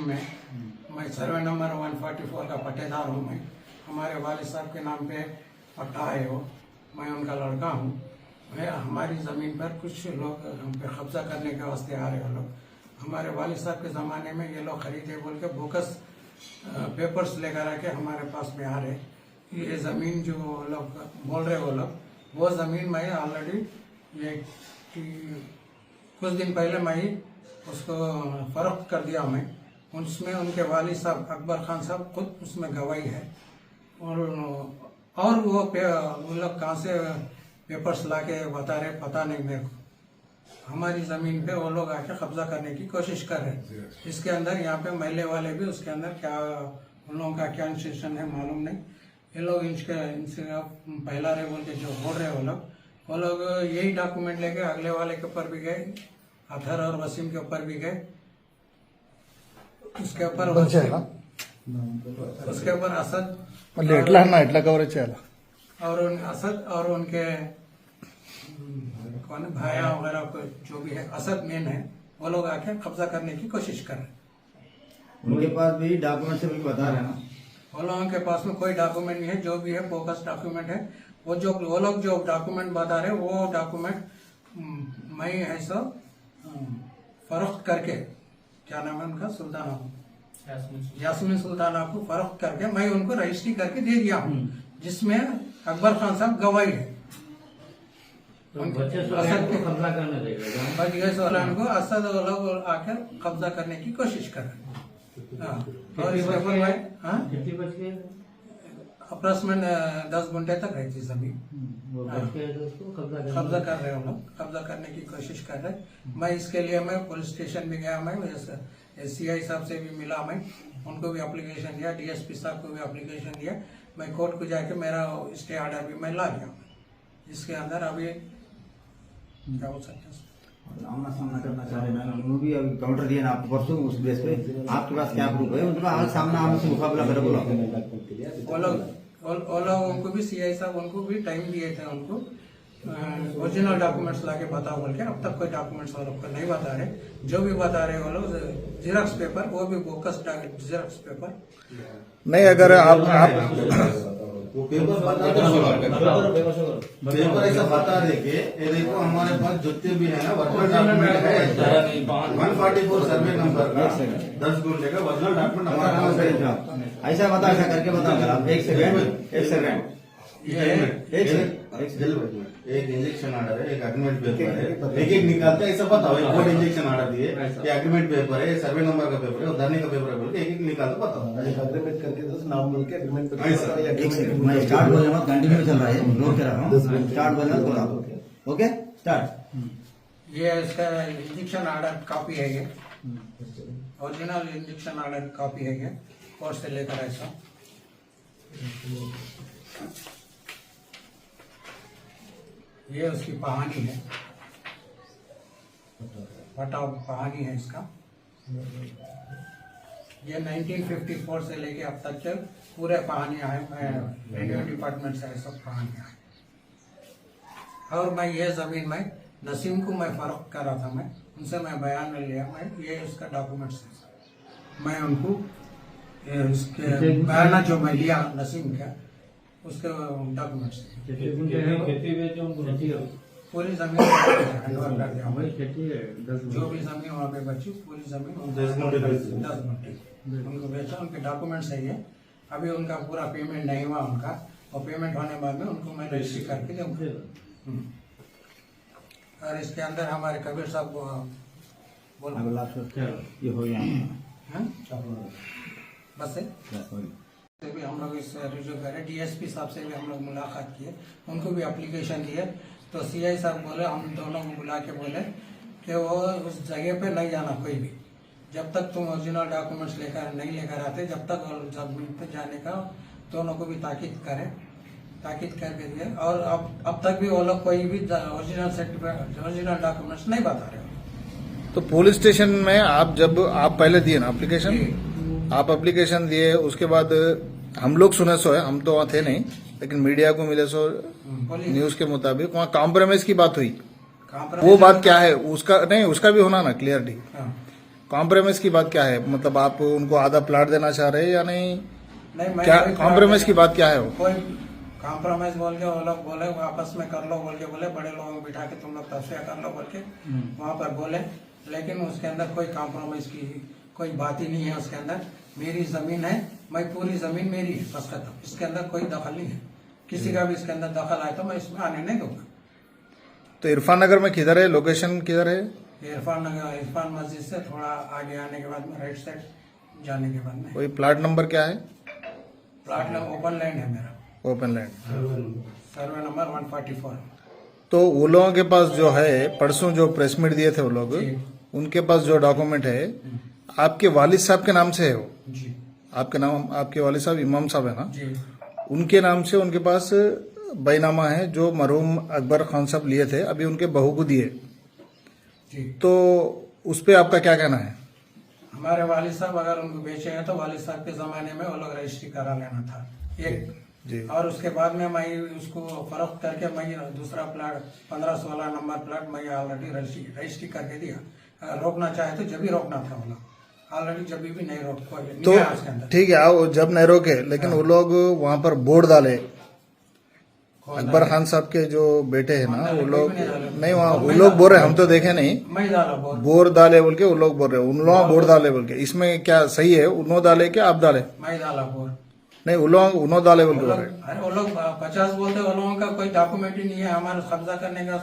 में मैं survey number 144 का पट्टेदार हूँ। मैं हमारे वालिद साहब के नाम पे पट्टा है वो, मैं उनका लड़का हूँ। मैं हमारी ज़मीन पर कुछ लोग हम पे कब्जा करने के वास्ते आ रहे हैं लोग। हमारे वालिद साहब के ज़माने में ये लोग खरीदे बोल के बोकस पेपर्स लेकर आके हमारे पास में आ रहे। ये ज़मीन जो लोग बोल रहे वो ज़मीन मैं ऑलरेडी ये कुछ दिन पहले मैं ही उसको फरोख्त कर दिया। मैं उसमें उनके वालिद साहब अकबर खान साहब खुद उसमें गवाही है। और वो लोग कहाँ से पेपर्स लाके बता रहे पता नहीं मेरे को। हमारी ज़मीन पे वो लोग आके कब्जा करने की कोशिश कर रहे हैं। इसके अंदर यहाँ पे महल्ले वाले भी उसके अंदर क्या उन लोगों का क्या इंस्टीट्यूशन है मालूम नहीं। ये लोग इनसे पहला रहे बोल के जो बोल रहे वो लोग यही डॉक्यूमेंट लेके अगले वाले के ऊपर भी गए, अतहर और वसीम के ऊपर भी गए। उसके ऊपर असद और असद और उनके कौन भाया वगैरह को जो भी है, असद मेन है, वो लोग आके कब्जा करने की कोशिश कर रहे हैं। उनके पास भी डॉक्यूमेंट से भी बता रहे हैं ना, वो लोगों के पास में कोई डॉक्यूमेंट नहीं है। जो भी है बोगस डॉक्यूमेंट है। वो लोग जो डॉक्यूमेंट बता रहे वो डॉक्यूमेंट मैं ऐसा फरोख्त करके, क्या नाम है उनका, सुल्ताना यास्मीन सुल्ताना को फरोख्त करके मैं उनको रजिस्ट्री करके दे दिया हूँ, जिसमें अकबर खान साहब गवाही है। को असद लोग आकर कब्जा करने की कोशिश कर रहे हैं। और इसके ऊपर अप्रोक्सीमेट 10 घंटे तक रहती जमीन कब्जा कर रहे हैं लोग, कब्जा करने की कोशिश कर रहे हैं। मैं इसके लिए मैं पुलिस स्टेशन भी गया, मैं CI साहब से भी मिला, मैं उनको भी एप्लीकेशन दिया, DSP साहब को भी एप्लीकेशन दिया। मैं कोर्ट को जाके मेरा स्टे ऑर्डर भी मैं ला गया। इसके अंदर अभी क्या हो सकता है, आमना सामना करना चाह रहे हैं। उन्होंने भी अभी काउंटर दिया ना आपको परसों, उस बेस पे आपके पास क्या प्रूफ है? उनका आज सामना आमने से मुकाबला करे बोला। वो लोग उनको भी CI साहब उनको भी टाइम दिए थे, उनको ओरिजिनल डॉक्यूमेंट्स लाके बताओ बोल के। अब तक कोई डॉक्यूमेंट्स वो लोग नहीं बता रहे। जो भी बता रहे वो लोग जेरॉक्स पेपर, वो भी बोकस जेरॉक्स पेपर नहीं। अगर आप वो पेपर ऐसा बता दे के ये देखो हमारे पास जितने भी है ना वर्चुअल डॉक्यूमेंट है 144 सर्वे नंबर का 10 गुंडे का वर्चुअल डॉक्यूमेंट हमारे पास है। ऐसा बता, ऐसा करके बताओ आप। एक सेकंड एक इंजेक्शन ऑर्डर है, एक एग्रीमेंट पेपर है, एक निकालते ऐसा बताओ। एक कोर्ट इंजेक्शन ऑर्डर दिए, ये एग्रीमेंट पेपर है, सर्वे नंबर का पेपर है, धरने का पेपर है बोल के एक निकालते बताओ। एग्रीमेंट करके नाम बोल के एग्रीमेंट मैं स्टार्ट बोल रहा हूँ, कंटिन्यू चल रहा है, नोट कर रहा हूँ। स्टार्ट बोल रहा हूँ, ओके स्टार्ट। ये इसका इंजेक्शन ऑर्डर कॉपी है, ये ओरिजिनल इंजेक्शन ऑर्डर कॉपी है, ये कोर्ट से लेकर ऐसा। ये उसकी कहानी है, बताओ कहानी है इसका। ये 1954 से लेके अब तक के पूरे कहानियां हैं। रेवेन्यू डिपार्टमेंट से सब कहानियां हैं। और मैं ये जमीन में नसीम को मैं फरोख्त कर रहा था, मैं उनसे मैं बयान में लिया, मैं ये उसका डॉक्यूमेंट्स है। मैं उनको उसके बयान जो मैं लिया नसीम का, उसके डॉक्यूमेंट्स पूरी जमीन हैंडओवर कर दिया। जो भी जमीन वहाँ पे बची पूरी जमीन 10 घंटे उनको बेचा। उनके डॉक्यूमेंट्स है ये। अभी उनका पूरा पेमेंट नहीं हुआ उनका, और पेमेंट होने बाद में उनको मैं रजिस्ट्री करके दूँगा। और इसके अंदर हमारे कबीर साहब ये हो गया बस है। से भी हम लोग इस रिव्यू करें, DSP साहब से भी हम लोग मुलाकात किए, उनको भी एप्लीकेशन दिए। तो CI साहब बोले, हम दोनों को बुला के बोले कि वो उस जगह पे नहीं जाना कोई भी, जब तक तुम ओरिजिनल डॉक्यूमेंट्स नहीं लेकर आते, जब तक जमीन पे जाने का दोनों को भी ताकीद करके दिए। और अब तक भी वो लोग कोई भी ओरिजिनल डॉक्यूमेंट्स नहीं बता रहे। तो पुलिस स्टेशन में आप जब आप पहले दिए ना एप्लीकेशन, आप एप्लीकेशन दिए, उसके बाद हम लोग सुने सो है, हम तो वहाँ थे नहीं, लेकिन मीडिया को मिले सो न्यूज के मुताबिक वहाँ कॉम्प्रोमाइज की बात हुई। वो बात क्या है उसका नहीं, उसका भी होना ना क्लियरिटी। कॉम्प्रोमाइज की बात क्या है? मतलब आप उनको आधा प्लाट देना चाह रहे हैं या नहीं? नहीं मैं क्या कोई कॉम्प्रोमाइज की बात क्या है वो? कोई कॉम्प्रोमाइज बोल के वो लोग बोले वो आपस में कर लो बोल के बोले, बड़े लोगों को बिठा के तुम लोग तस्वीर कर लो बोल के वहाँ पर बोले, लेकिन उसके अंदर कोई कॉम्प्रोमाइज की कोई बात ही नहीं है। उसके अंदर मेरी जमीन है, मैं पूरी जमीन मेरी है, बस खत्म। इसके अंदर कोई दखल नहीं है, किसी का भी इसके अंदर दखल आए तो मैं इसमें आने नहीं दूंगा। तो इरफान नगर में किधर है, लोकेशन किधर है? इरफान मस्जिद से थोड़ा आगे आने के बाद में राइट साइड जाने के बाद में कोई प्लाट नंबर क्या है? प्लाट ओपन लैंड है मेरा, ओपन लैंड। Survey number 144। तो वो लोगों के पास जो है, परसों जो प्रेस मीट दिए थे वो लोग, जी। उनके पास जो डॉक्यूमेंट है आपके वालिद साहब के नाम से है वो? जी आपके नाम, आपके वालिद साहब इमाम साहब है ना, जी उनके नाम से उनके पास बैनामा है जो मरहूम अकबर खान साहब लिए थे, अभी उनके बहू को दिए। जी। तो उस पे आपका क्या कहना है? हमारे वालिद साहब अगर उनको बेचे हैं तो वालिद साहब के जमाने में वो लोग रजिस्ट्री करा लेना था एक जी। और उसके बाद में मैं उसको फरोख्त करके मैं दूसरा प्लाट 15-16 नंबर प्लाट मैं ऑलरेडी रजिस्ट्री करके दिया। अगर रोकना चाहे तो जब भी रोकना था वो लोग ऑलरेडी जब भी नहीं रोक कोई तो नहीं है उसके अंदर। ठीक है, आओ जब नहीं रोके, लेकिन वो लोग वहां पर बोर्ड डाले, अकबर खान साहब के जो बेटे हैं ना वो लोग, नहीं वहाँ वो लोग बोल रहे, हम तो देखे नहीं, मैं डाला बोल बोर डाले बोल के वो लोग बोल रहे, उन लोग बोर्ड डाले बोल के। इसमें क्या सही है, उन्हों डाले क्या आप डाले? मैं डाला बोल नहीं, वो लोग उन्हों डाले बोल के बोल रहे। अरे वो लोग 50 बोलते, वो लोगों का कोई डॉक्यूमेंट ही नहीं है हमारे कब्जा करने का।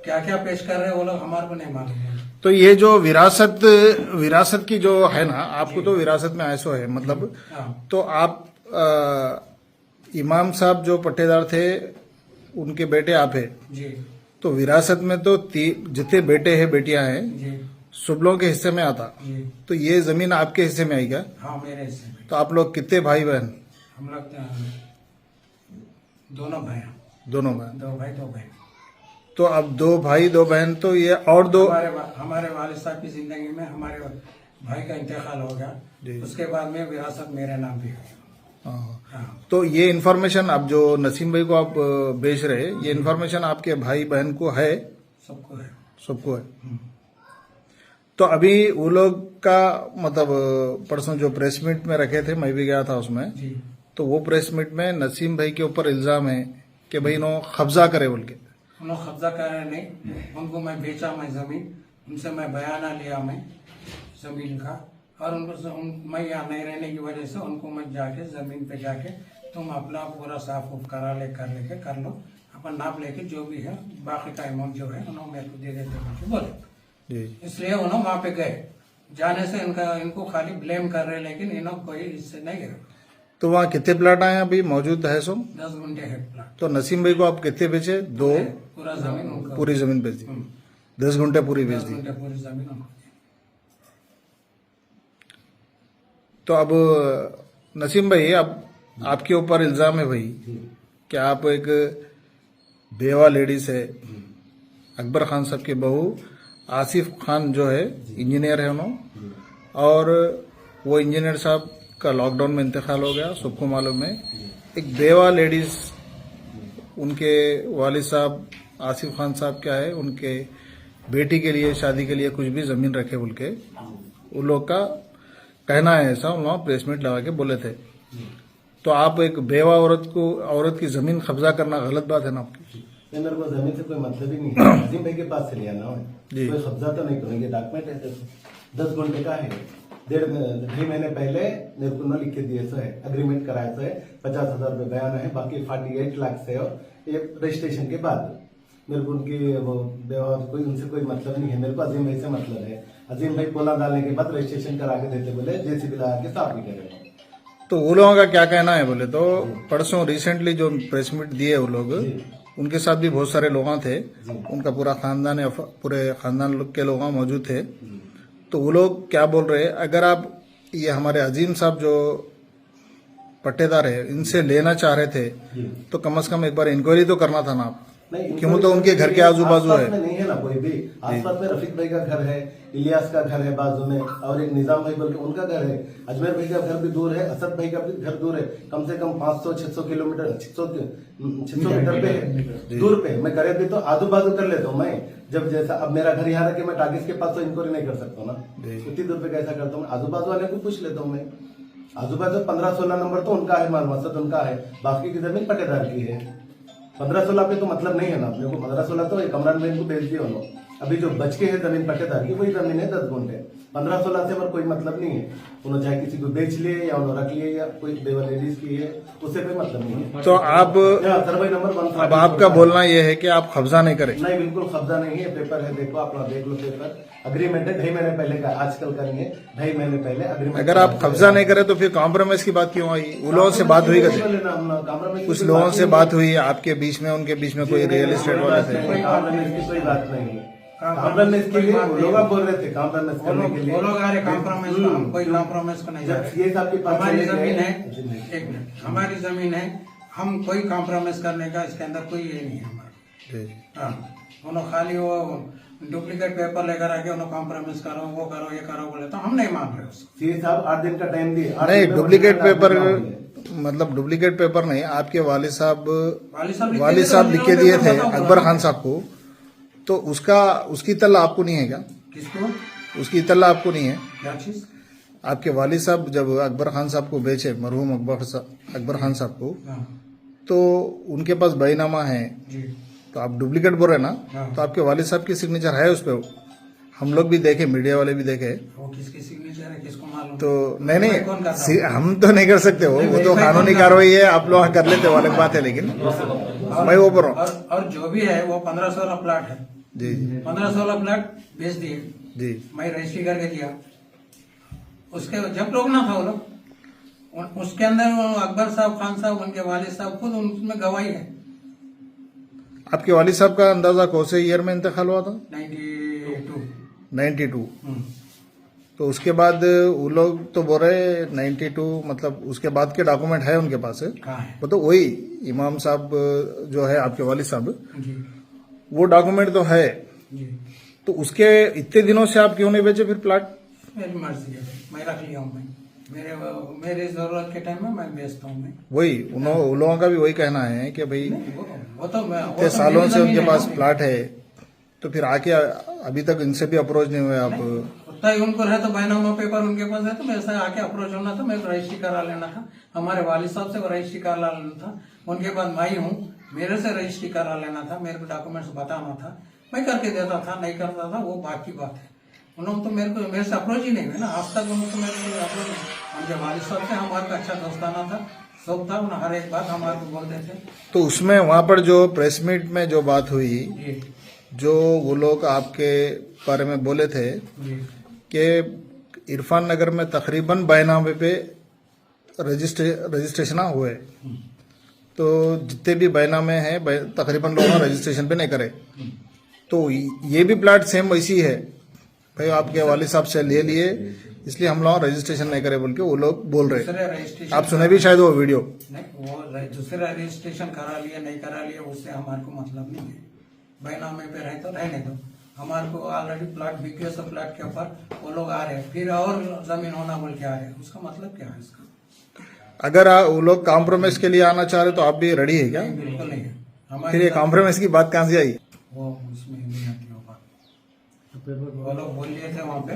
क्या क्या पेश कर रहे हैं वो लोग हमारे को नहीं मालूम है। तो ये जो विरासत की जो है ना, आपको तो विरासत में ऐसो है मतलब, हाँ। तो आप इमाम साहब जो पट्टेदार थे उनके बेटे आप है, जी तो विरासत में तो जितने बेटे हैं बेटियां हैं जी सब लोगों के हिस्से में आता, जी। तो ये जमीन आपके हिस्से में आई क्या? हाँ मेरे हिस्से में। तो आप लोग कितने भाई बहन? हम लोग दोनों भाई हैं। दोनों भाई। 2 भाई 2 बहन। तो अब 2 भाई 2 बहन, तो ये और 2 हमारे वालिद साहब की जिंदगी में हमारे भाई का इंतकाल हो जी। गया, उसके बाद में विरासत मेरे नाम पे हुई। हाँ। हाँ तो ये इन्फॉर्मेशन अब जो नसीम भाई को आप बेच रहे, ये इन्फॉर्मेशन आपके भाई बहन को है? सबको है। सबको है। तो अभी वो लोग का मतलब परसों जो प्रेस मीट में रखे थे, मैं भी गया था उसमें, जी तो वो प्रेस मीट में नसीम भाई के ऊपर इल्जाम है कि भाई नो कब्जा करे बोल के। उन लोग कब्जा कर रहे नहीं, उनको मैं बेचा, मैं जमीन उनसे मैं बयाना लिया मैं जमीन का, और मैं यहाँ नहीं रहने की वजह से उनको मैं जाके जमीन पे जाके तुम अपना पूरा साफ उफ करा ले कर लो, अपन नाप लेके जो भी है बाकी का अमाउंट जो है उन्होंने मेरे को दे देते बोले। जी। इसलिए उन्होंने वहाँ पे गए, जाने से इनको खाली ब्लेम कर रहे, लेकिन इन्होंने कोई इससे नहीं गए। तो वहाँ कितने प्लाट आए अभी मौजूद है सो? 10 गुंठे है प्लाट। तो नसीम भाई को आप कितने बेचे? 2? पूरा जमीन उनको, पूरी जमीन बेच दी, 10 घंटे पूरी बेच 10 दी। गुंठे पूरी जमीन उनको। तो अब नसीम भाई, अब आपके ऊपर इल्जाम है भाई कि आप एक बेवा लेडीज है, अकबर खान साहब की बहू आसिफ खान जो है इंजीनियर है उन्होंने, और वो इंजीनियर साहब का लॉकडाउन में इंतकाल हो गया, सबको मालूम है। एक बेवा लेडीज, उनके वालिद साहब आसिफ खान साहब क्या है, उनके बेटी के लिए शादी के लिए कुछ भी जमीन रखे बोल के उन लोग का कहना है, ऐसा उन लोग प्रेस मीट लगा के बोले थे। तो आप एक बेवा औरत की जमीन कब्जा करना गलत बात है ना आपकी? मेरे को जमीन से कोई मतलब ही नहीं है, नसीम भाई के पास से लिया ना जी। कोई कब्जा तो नहीं करेंगे, डॉक्यूमेंट है, 10 घंटे का है, 2.5 महीने पहले मेरे को न लिख के दिए सो है, अग्रीमेंट कराया सो है, 50,000 रुपये बयान है, बाकी 48 लाख से, और ये रजिस्ट्रेशन के बाद मेरे को उनकी वो कोई उनसे कोई मतलब नहीं है, मेरे को अजीम भाई से मतलब है। अजीम भाई पोला डालने के बाद रजिस्ट्रेशन करा के देते, बोले जेसीबी लगा के साफ भी करेगा। तो वो लोगों का क्या कहना है बोले तो, परसों रिसेंटली जो प्रेस मीट दिए वो लोग, उनके साथ भी बहुत सारे लोग थे, उनका पूरा खानदान है, पूरे खानदान के लोग मौजूद थे। तो वो लोग क्या बोल रहे हैं, अगर आप ये हमारे अजीम साहब जो पट्टेदार है इनसे लेना चाह रहे थे तो कम से कम एक बार इंक्वायरी तो करना था ना आप। नहीं, क्यों तो उनके घर के आजू बाजू आसपास है। में नहीं है ना कोई भी। आसपास में रफीक भाई का घर है, इलियास का घर है बाजू में, और एक निजाम भाई बोल के उनका घर है। अजमेर भाई का घर भी दूर है, असद भाई का भी घर दूर है, कम से कम 500-600 किलोमीटर 600 मीटर पे है, दूर पे। मैं करे भी तो आजू बाजू कर लेता हूँ मैं। जब जैसा अब मेरा घर यहाँ रखे मैं टागिस के पास तो इंक्वायरी नहीं कर सकता ना, उतनी दूर पे कैसा करता हूँ। आजू बाजू वाले को पूछ लेता हूँ मैं। आजू बाजू 15-16 नंबर तो उनका है, मान मकसद उनका है, बाकी की जमीन पट्टेदार की है। 15-16 पे तो मतलब नहीं है ना अपने को। 15-16 तो कमरान भाई को बेच दिए उन्होंने। अभी जो बच के है जमीन पट्टेदार की, वही जमीन है 10 गुंठे। 15-16 से पर कोई मतलब नहीं है। उन्होंने चाहे किसी को बेच लिए या उन्होंने रख लिए या कोई बेवा लेडीज की है, उससे कोई मतलब नहीं है। तो आप सर्वे नंबर 144 अब आपका बोलना यह है कि आप कब्जा नहीं करें। नहीं, बिल्कुल कब्जा नहीं है। पेपर है, देखो अपना देख लो पेपर। अग्रीमेंट है 2.5 महीने पहले का, आजकल का नहीं है, 2.5 महीने पहले अग्रीमेंट। अगर आप कब्जा नहीं करें तो फिर कॉम्प्रोमाइज की बात क्यों आई? उन लोगों से बात हुई कैसे? कुछ लोगों से बात हुई आपके बीच में, उनके बीच में कोई रियल एस्टेट वाले थे? कोई बात नहीं है। कॉम्प्रोमाइज के लिए वो लोग बोल रहे थे, कॉम्प्रोमाइज करने के लिए वो लोग आ रहे कॉम्प्रोमाइज को, हम कोई कॉम्प्रोमाइज को नहीं जा रहे। ये आपके पास हमारी चले गए। जमीन है, एक मिनट, हमारी जमीन है, हम कोई कॉम्प्रोमाइज करने का इसके अंदर कोई ये नहीं है हमारा। हाँ, उन्होंने खाली वो डुप्लीकेट पेपर लेकर आके उन्होंने कॉम्प्रोमाइज करो, वो करो, ये करो बोले तो हम नहीं मान रहे उसको। सीए साहब 8 दिन का टाइम दिए। नहीं, डुप्लीकेट पेपर मतलब डुप्लीकेट पेपर नहीं, आपके वालिद साहब लिख के दिए थे अकबर खान साहब को, तो उसकी तल्ला आपको नहीं है क्या? किसको? उसकी तल्ला आपको नहीं है? क्या चीज? आपके वालिद साहब जब अकबर खान साहब को बेचे, मरहूम अकबर खान साहब को, हाँ, तो उनके पास बहीनामा है, जी, तो आप डुप्लीकेट बोल रहे हैं ना? हाँ। तो आपके वालिद साहब की सिग्नेचर है उस पर? हम लोग भी देखे, मीडिया वाले भी देखे। वो किसकी सिग्नेचर है किसको मालूम? तो नहीं कौन करता है? हम तो नहीं कर सकते, वो तो कानूनी कार्रवाई है, आप लोग कर लेते हो अलग बात है, लेकिन मैं वो बोल रहा हूँ। और जो भी है वो 15-16 प्लाट है, जी 15-16 प्लाट बेच दिए, जी। मैं रजिस्ट्री करके दिया। उसके जब लोग ना था वो लोग, उसके अंदर वो अकबर साहब, खान साहब, उनके वालिद साहब खुद उनमें गवाही है। आपके वालिद साहब का अंदाजा कौन से ईयर में इंतकाल हुआ था? 92। तो उसके बाद वो लोग तो बोल रहे 92, मतलब उसके बाद के डॉक्यूमेंट है उनके पास? कहाँ है? वो तो वही इमाम साहब जो है आपके वालिद साहब, जी वो डॉक्यूमेंट तो है। जी, तो उसके इतने दिनों से आप क्यों नहीं बेचे फिर प्लाट? मेरी मर्जी है, मैं रख लिया हूँ। मैं मेरे जरूरत के टाइम में मैं बेचता हूँ। मैं वही उन लोगों का भी वही कहना है कि भाई वो तो इतने सालों से उनके पास प्लाट है, तो फिर आके अभी तक इनसे भी अप्रोच नहीं हुए आप? उतना ही उनको है तो बैनामा पेपर उनके पास है, तो वैसा आके अप्रोच होना था, मेरे को रजिस्ट्री करा लेना था। हमारे वालिद साहब से रजिस्ट्री करा लेना था, उनके बाद मैं हूँ, मेरे से रजिस्ट्री करा लेना था, मेरे को डॉक्यूमेंट्स बताना था, मैं करके देता था, नहीं करता था वो बाकी बात है। उन्होंने तो मेरे से अप्रोच ही नहीं हुआ ना आज तक। उन्होंने तो मेरे को अप्रोच, उनके वालिद साहब से हमारे का अच्छा दोस्ताना था, सब था, उन्हें हर एक बात हमारे को बोलते थे। तो उसमें वहां पर जो प्रेस मीट में जो बात हुई, जी जो वो लोग आपके बारे में बोले थे जी कि इरफान नगर में तकरीबन बैनामे पे रजिस्ट्रेशन हुए, तो जितने भी बैनामे हैं तकरीबन लोगों ने रजिस्ट्रेशन पे नहीं करे, तो ये भी प्लाट सेम वैसी है भाई, आपके वालिद साहब से ले लिए इसलिए हम लोग रजिस्ट्रेशन नहीं करे बोल के वो लोग बोल रहे। दूसरे रजिस्ट्रेशन आप सुने भी शायद वो वीडियो? नहीं, वो दूसरा रजिस्ट्रेशन करा लिया नहीं करा लिया उससे हमारे को मतलब नहीं है। बैनामे पे रहे तो रहने दो, हमारे को ऑलरेडी प्लाट बिके, सब प्लाट के ऊपर वो लोग आ रहे हैं, फिर और जमीन होना बोल के आ रहे हैं, उसका मतलब क्या है इसका? अगर वो लोग कॉम्प्रोमाइज के लिए आना चाह रहे तो आप भी रेडी है क्या? नहीं, बिल्कुल नहीं है। हमारी फिर ये कॉम्प्रोमाइज की बात कहाँ से आई? वो उसमें नहीं आती वो बात, वो लोग बोल लिए थे वहाँ पे,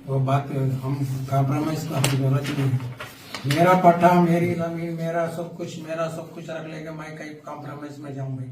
वो बात हम कॉम्प्रोमाइज का हम जरूरत ही नहीं है। मेरा पट्टा, मेरी जमीन, मेरा सब कुछ रख लेके मैं कहीं कॉम्प्रोमाइज में जाऊंगी?